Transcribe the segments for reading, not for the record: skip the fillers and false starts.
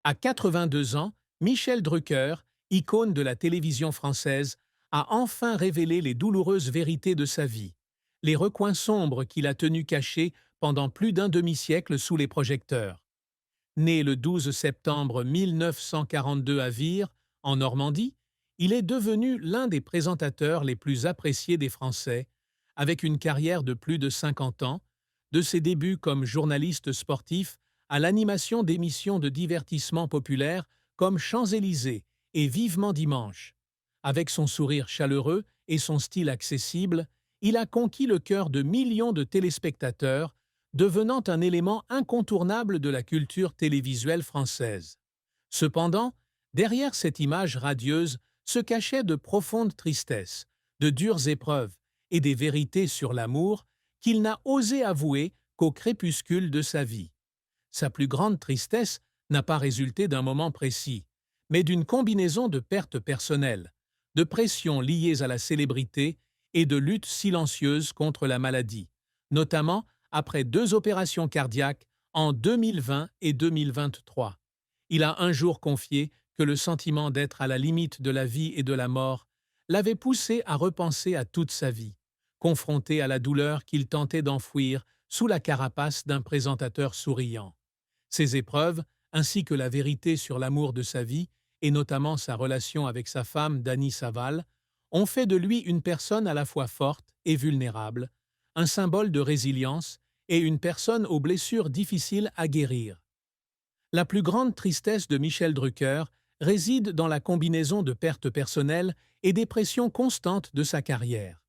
À 82 ans, Michel Drucker, icône de la télévision française, a enfin révélé les douloureuses vérités de sa vie, les recoins sombres qu'il a tenus cachés pendant plus d'un demi-siècle sous les projecteurs. Né le 12 septembre 1942 à Vire, en Normandie, il est devenu l'un des présentateurs les plus appréciés des Français, avec une carrière de plus de 50 ans, de ses débuts comme journaliste sportif à l'animation d'émissions de divertissement populaires comme Champs-Élysées et Vivement Dimanche. Avec son sourire chaleureux et son style accessible, il a conquis le cœur de millions de téléspectateurs, devenant un élément incontournable de la culture télévisuelle française. Cependant, derrière cette image radieuse se cachait de profondes tristesses, de dures épreuves et des vérités sur l'amour qu'il n'a osé avouer qu'au crépuscule de sa vie. Sa plus grande tristesse n'a pas résulté d'un moment précis, mais d'une combinaison de pertes personnelles, de pressions liées à la célébrité et de luttes silencieuses contre la maladie, notamment après 2 opérations cardiaques en 2020 et 2023. Il a un jour confié que le sentiment d'être à la limite de la vie et de la mort l'avait poussé à repenser à toute sa vie, confronté à la douleur qu'il tentait d'enfouir sous la carapace d'un présentateur souriant. Ces épreuves, ainsi que la vérité sur l'amour de sa vie, et notamment sa relation avec sa femme Dany Saval, ont fait de lui une personne à la fois forte et vulnérable, un symbole de résilience et une personne aux blessures difficiles à guérir. La plus grande tristesse de Michel Drucker réside dans la combinaison de pertes personnelles et des pressions constantes de sa carrière.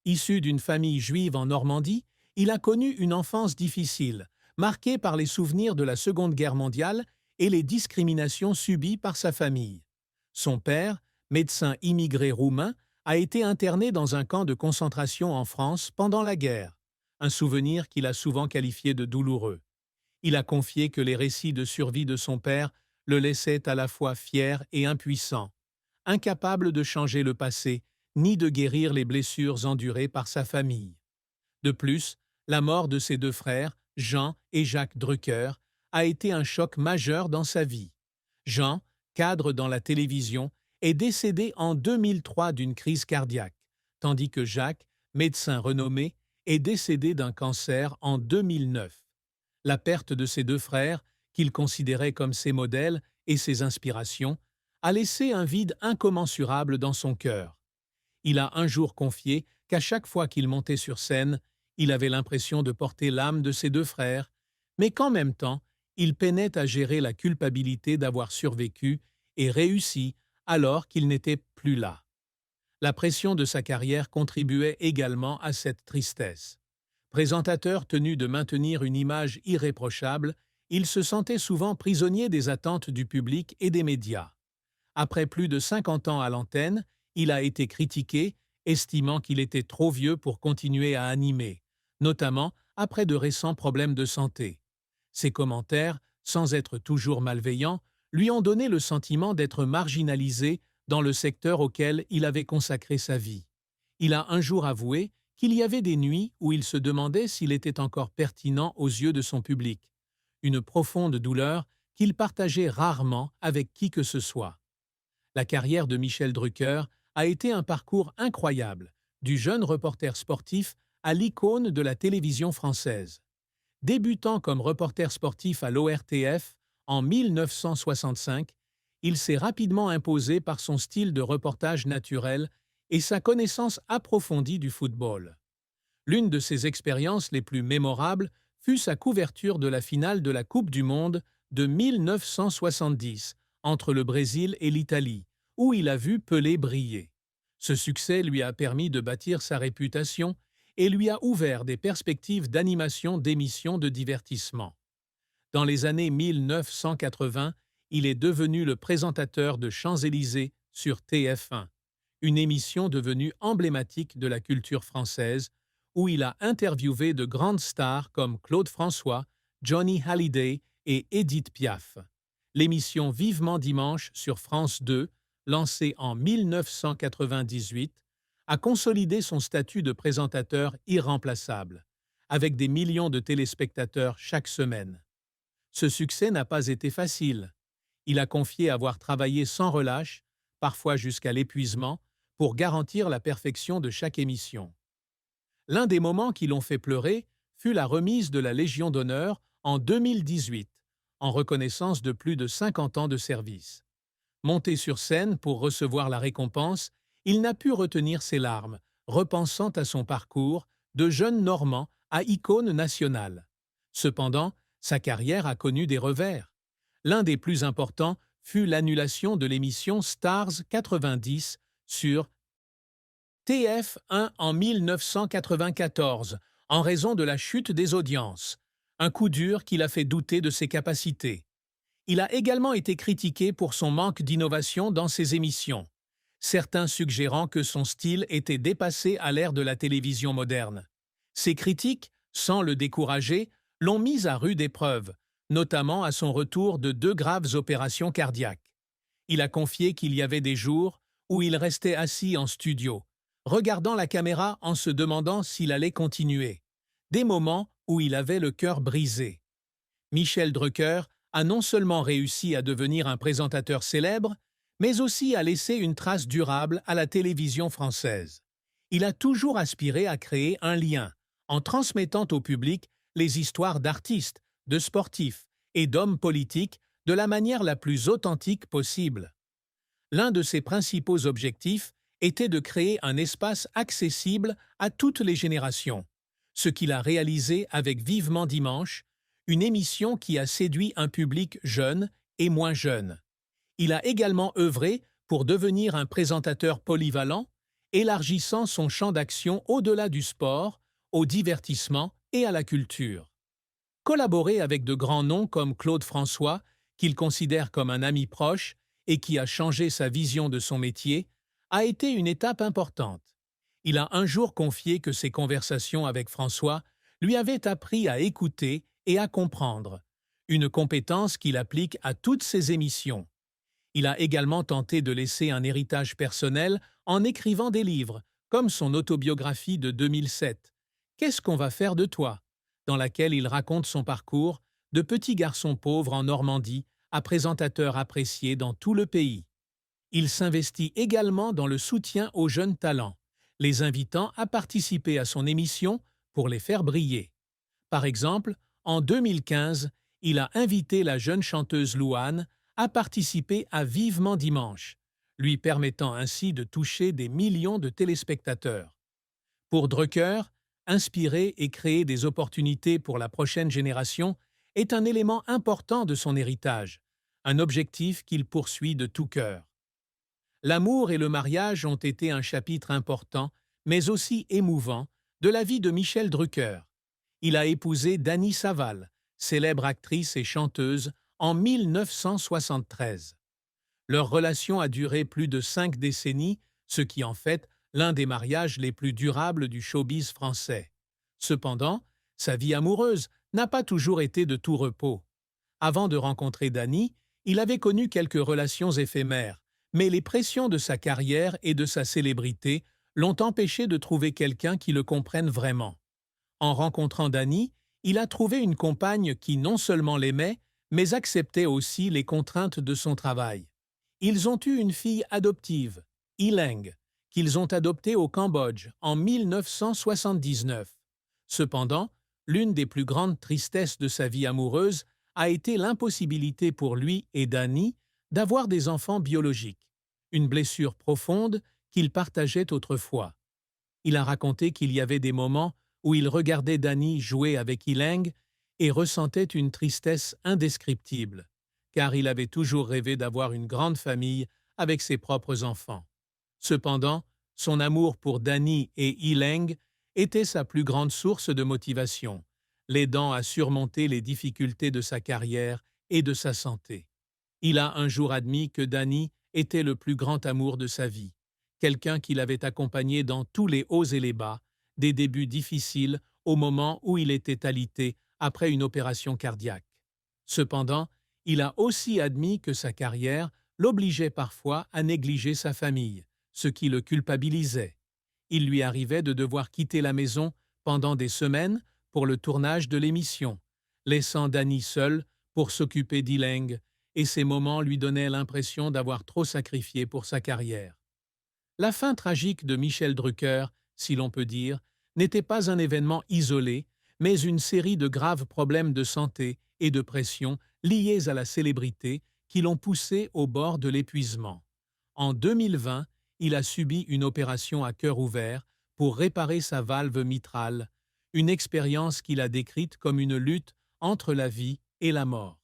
Issu d'une famille juive en Normandie, il a connu une enfance difficile, marquée par les souvenirs de la Seconde Guerre mondiale et les discriminations subies par sa famille. Son père, médecin immigré roumain, a été interné dans un camp de concentration en France pendant la guerre, un souvenir qu'il a souvent qualifié de douloureux. Il a confié que les récits de survie de son père le laissaient à la fois fier et impuissant, incapable de changer le passé ni de guérir les blessures endurées par sa famille. De plus, la mort de ses 2 frères, Jean et Jacques Drucker, a été un choc majeur dans sa vie. Jean, cadre dans la télévision, est décédé en 2003 d'une crise cardiaque, tandis que Jacques, médecin renommé, est décédé d'un cancer en 2009. La perte de ses 2 frères, qu'il considérait comme ses modèles et ses inspirations, a laissé un vide incommensurable dans son cœur. Il a un jour confié qu'à chaque fois qu'il montait sur scène, il avait l'impression de porter l'âme de ses 2 frères, mais qu'en même temps, il peinait à gérer la culpabilité d'avoir survécu et réussi alors qu'il n'était plus là. La pression de sa carrière contribuait également à cette tristesse. Présentateur tenu de maintenir une image irréprochable, il se sentait souvent prisonnier des attentes du public et des médias. Après plus de 50 ans à l'antenne, il a été critiqué, estimant qu'il était trop vieux pour continuer à animer, notamment après de récents problèmes de santé. Ses commentaires, sans être toujours malveillants, lui ont donné le sentiment d'être marginalisé dans le secteur auquel il avait consacré sa vie. Il a un jour avoué qu'il y avait des nuits où il se demandait s'il était encore pertinent aux yeux de son public, une profonde douleur qu'il partageait rarement avec qui que ce soit. La carrière de Michel Drucker a été un parcours incroyable, du jeune reporter sportif à l'icône de la télévision française. Débutant comme reporter sportif à l'ORTF en 1965, il s'est rapidement imposé par son style de reportage naturel et sa connaissance approfondie du football. L'une de ses expériences les plus mémorables fut sa couverture de la finale de la Coupe du Monde de 1970 entre le Brésil et l'Italie, où il a vu Pelé briller. Ce succès lui a permis de bâtir sa réputation et lui a ouvert des perspectives d'animation d'émissions de divertissement. Dans les années 1980, il est devenu le présentateur de Champs-Élysées sur TF1, une émission devenue emblématique de la culture française, où il a interviewé de grandes stars comme Claude François, Johnny Hallyday et Édith Piaf. L'émission Vivement Dimanche sur France 2, lancée en 1998, a consolidé son statut de présentateur irremplaçable, avec des millions de téléspectateurs chaque semaine. Ce succès n'a pas été facile. Il a confié avoir travaillé sans relâche, parfois jusqu'à l'épuisement, pour garantir la perfection de chaque émission. L'un des moments qui l'ont fait pleurer fut la remise de la Légion d'honneur en 2018, en reconnaissance de plus de 50 ans de service. Monté sur scène pour recevoir la récompense, il n'a pu retenir ses larmes, repensant à son parcours de jeune Normand à icône nationale. Cependant, sa carrière a connu des revers. L'un des plus importants fut l'annulation de l'émission Stars 90 sur TF1 en 1994, en raison de la chute des audiences, un coup dur qui l'a fait douter de ses capacités. Il a également été critiqué pour son manque d'innovation dans ses émissions, certains suggérant que son style était dépassé à l'ère de la télévision moderne. Ces critiques, sans le décourager, l'ont mis à rude épreuve, notamment à son retour de 2 graves opérations cardiaques. Il a confié qu'il y avait des jours où il restait assis en studio, regardant la caméra en se demandant s'il allait continuer. Des moments où il avait le cœur brisé. Michel Drucker a non seulement réussi à devenir un présentateur célèbre, mais aussi à laisser une trace durable à la télévision française. Il a toujours aspiré à créer un lien, en transmettant au public les histoires d'artistes, de sportifs et d'hommes politiques de la manière la plus authentique possible. L'un de ses principaux objectifs était de créer un espace accessible à toutes les générations, ce qu'il a réalisé avec Vivement Dimanche, une émission qui a séduit un public jeune et moins jeune. Il a également œuvré pour devenir un présentateur polyvalent, élargissant son champ d'action au-delà du sport, au divertissement et à la culture. Collaborer avec de grands noms comme Claude François, qu'il considère comme un ami proche et qui a changé sa vision de son métier, a été une étape importante. Il a un jour confié que ses conversations avec François lui avaient appris à écouter et à comprendre, une compétence qu'il applique à toutes ses émissions. Il a également tenté de laisser un héritage personnel en écrivant des livres, comme son autobiographie de 2007, Qu'est-ce qu'on va faire de toi?, dans laquelle il raconte son parcours de petit garçon pauvre en Normandie à présentateur apprécié dans tout le pays. Il s'investit également dans le soutien aux jeunes talents, les invitant à participer à son émission pour les faire briller. Par exemple, en 2015, il a invité la jeune chanteuse Louane à participer à Vivement Dimanche, lui permettant ainsi de toucher des millions de téléspectateurs. Pour Drucker, inspirer et créer des opportunités pour la prochaine génération est un élément important de son héritage, un objectif qu'il poursuit de tout cœur. L'amour et le mariage ont été un chapitre important, mais aussi émouvant, de la vie de Michel Drucker. Il a épousé Dany Saval, célèbre actrice et chanteuse, en 1973. Leur relation a duré plus de 5 décennies, ce qui en fait l'un des mariages les plus durables du showbiz français. Cependant, sa vie amoureuse n'a pas toujours été de tout repos. Avant de rencontrer Dany, il avait connu quelques relations éphémères, mais les pressions de sa carrière et de sa célébrité l'ont empêché de trouver quelqu'un qui le comprenne vraiment. En rencontrant Dany, il a trouvé une compagne qui non seulement l'aimait, mais acceptait aussi les contraintes de son travail. Ils ont eu une fille adoptive, Ileng, qu'ils ont adoptée au Cambodge en 1979. Cependant, l'une des plus grandes tristesses de sa vie amoureuse a été l'impossibilité pour lui et Dany d'avoir des enfants biologiques, une blessure profonde qu'ils partageaient autrefois. Il a raconté qu'il y avait des moments où il regardait Dany jouer avec Ileng et ressentait une tristesse indescriptible, car il avait toujours rêvé d'avoir une grande famille avec ses propres enfants. Cependant, son amour pour Dany et Ileng était sa plus grande source de motivation, l'aidant à surmonter les difficultés de sa carrière et de sa santé. Il a un jour admis que Dany était le plus grand amour de sa vie, quelqu'un qui l'avait accompagné dans tous les hauts et les bas, des débuts difficiles au moment où il était alité après une opération cardiaque. Cependant, il a aussi admis que sa carrière l'obligeait parfois à négliger sa famille, ce qui le culpabilisait. Il lui arrivait de devoir quitter la maison pendant des semaines pour le tournage de l'émission, laissant Dany seule pour s'occuper d'Ileng et ces moments lui donnaient l'impression d'avoir trop sacrifié pour sa carrière. La fin tragique de Michel Drucker, si l'on peut dire, n'était pas un événement isolé, mais une série de graves problèmes de santé et de pression liés à la célébrité qui l'ont poussé au bord de l'épuisement. En 2020, il a subi une opération à cœur ouvert pour réparer sa valve mitrale, une expérience qu'il a décrite comme une lutte entre la vie et la mort.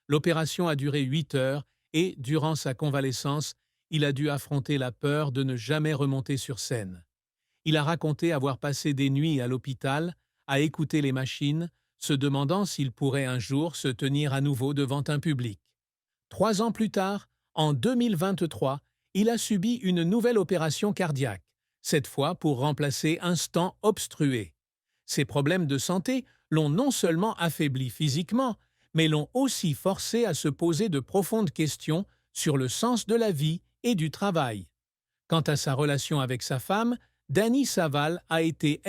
L'opération a duré 8 heures et, durant sa convalescence, il a dû affronter la peur de ne jamais remonter sur scène. Il a raconté avoir passé des nuits à l'hôpital, à écouter les machines, se demandant s'il pourrait un jour se tenir à nouveau devant un public. 3 ans plus tard, en 2023, il a subi une nouvelle opération cardiaque, cette fois pour remplacer un stent obstrué. Ces problèmes de santé l'ont non seulement affaibli physiquement, mais l'ont aussi forcé à se poser de profondes questions sur le sens de la vie et du travail. Quant à sa relation avec sa femme, Dany Saval a été,